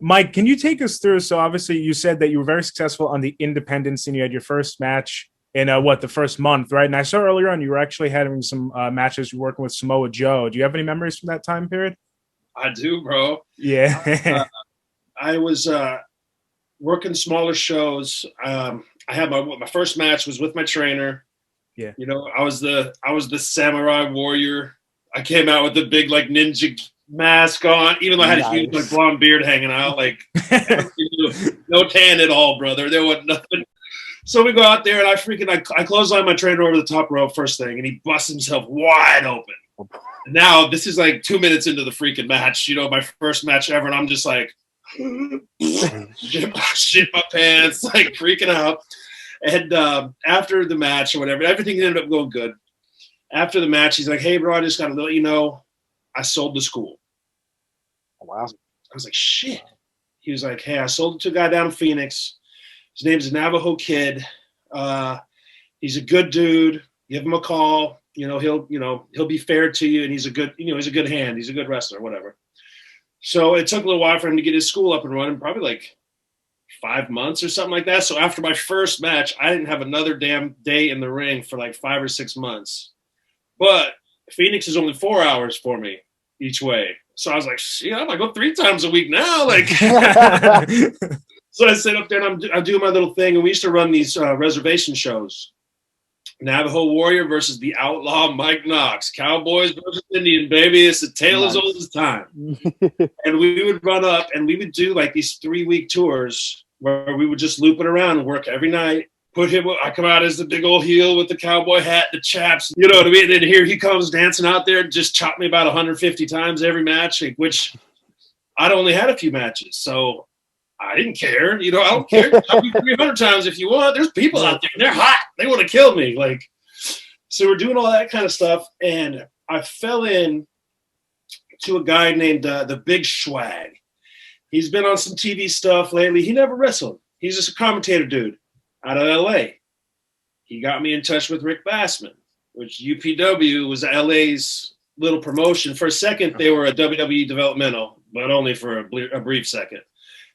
Mike, can you take us through? So obviously you said that you were very successful on the independents and you had your first match in the first month, right? And I saw earlier on you were actually having some matches working with Samoa Joe. Do you have any memories from that time period? I do, bro. Yeah. I was working smaller shows. I had my first match was with my trainer. Yeah. You know, I was the samurai warrior. I came out with the big like ninja mask on, even though I had a huge like blonde beard hanging out, like no tan at all, brother. There wasn't nothing. So we go out there and I clothesline my trainer over the top rope first thing, and he busts himself wide open. And now this is like 2 minutes into the freaking match, you know, my first match ever, and I'm just like shit my pants, like freaking out. And after the match or whatever, everything ended up going good. After the match, he's like, "Hey, bro, I just got to let you know, I sold the school." Wow. I was like, "Shit." He was like, "Hey, I sold it to a guy down in Phoenix. His name's a Navajo kid. He's a good dude. Give him a call. He'll be fair to you, and he's a good hand. He's a good wrestler, whatever." So it took a little while for him to get his school up and running, probably like 5 months or something like that. So after my first match, I didn't have another damn day in the ring for like 5 or 6 months. But Phoenix is only 4 hours for me each way. So I was like, shit, I'm going to go 3 times a week now. Like, so I sit up there and I'm doing my little thing. And we used to run these reservation shows. Navajo Warrior versus the Outlaw Mike Knox. Cowboys versus Indian, baby. It's a tale as old as time. And we would run up and we would do like these 3-week tours where we would just loop it around and work every night. I come out as the big old heel with the cowboy hat, the chaps, you know what I mean? And here he comes dancing out there, just chopped me about 150 times every match, which I'd only had a few matches. So I didn't care. You know, I don't care. Chop me 300 times if you want. There's people out there. They're hot. They want to kill me. Like, so we're doing all that kind of stuff. And I fell in to a guy named the Big Schwag. He's been on some TV stuff lately. He never wrestled. He's just a commentator dude out of LA. He got me in touch with Rick Bassman, which UPW was LA's little promotion. For a second, they were a WWE developmental, but only for a brief second.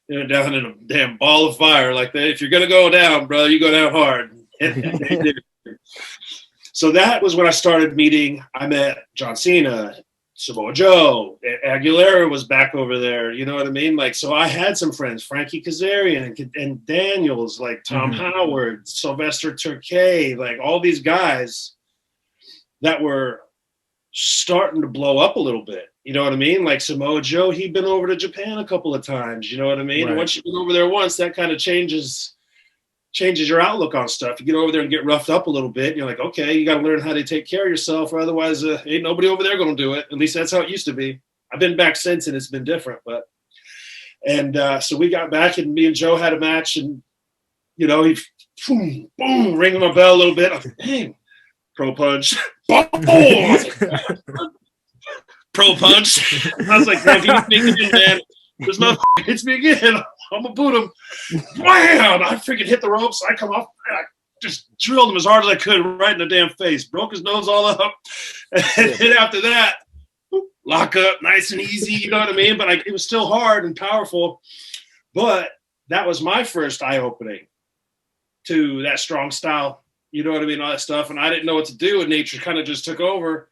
They went down in a damn ball of fire like that. If you're going to go down, brother, you go down hard. So that was when I started meeting. I met John Cena, Samoa Joe, Aguilera was back over there. You know what I mean? Like, so I had some friends, Frankie Kazarian and Daniels, like Tom Howard, Sylvester Turkey, like all these guys that were starting to blow up a little bit. You know what I mean? Like Samoa Joe, he'd been over to Japan a couple of times. You know what I mean? Right. And once you've been over there once, that kind of changes your outlook on stuff. You get over there and get roughed up a little bit. And you're like, okay, you got to learn how to take care of yourself, or otherwise ain't nobody over there going to do it. At least that's how it used to be. I've been back since and it's been different. So we got back and me and Joe had a match and, you know, he boom, boom, ringing my bell a little bit. I was like, dang, pro punch. Boom. Pro punch. I was like, man, he hits me again, man. This motherfucker hits me again. I'm going to boot him. Wham! I freaking hit the ropes. I come off. I just drilled him as hard as I could right in the damn face. Broke his nose all up. And then after that, lock up, nice and easy. You know what I mean? But it was still hard and powerful. But that was my first eye-opening to that strong style. You know what I mean? All that stuff. And I didn't know what to do. And nature kind of just took over.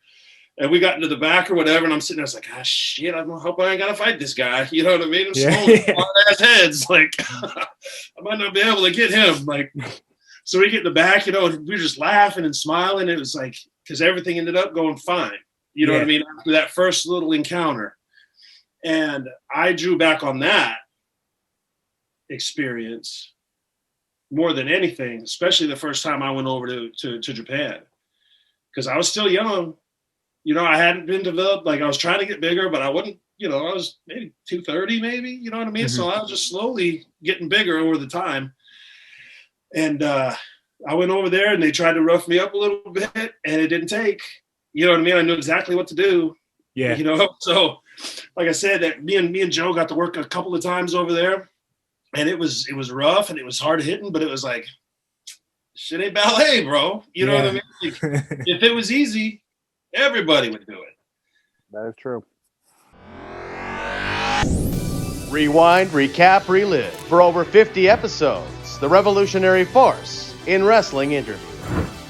And we got into the back or whatever, and I'm sitting there, I was like, ah, shit, I hope I ain't got to fight this guy. You know what I mean? I'm small, hard-ass heads. Like, I might not be able to get him. Like, so we get in the back, you know, and we were just laughing and smiling. It was like, because everything ended up going fine. You know what I mean? After that first little encounter. And I drew back on that experience more than anything, especially the first time I went over to Japan. Because I was still young. You know, I hadn't been developed. Like, I was trying to get bigger, but I wasn't, you know, I was maybe 230 maybe, you know what I mean? Mm-hmm. So I was just slowly getting bigger over the time. And I went over there and they tried to rough me up a little bit and it didn't take. You know what I mean? I knew exactly what to do. Yeah. You know, so like I said, that me and Joe got to work a couple of times over there and it was rough and it was hard hitting, but it was like, shit ain't ballet, bro. You know what I mean? Like, if it was easy, everybody would do it. That is true. Rewind, Recap, Relive. For over 50 episodes, the revolutionary force in wrestling interviews.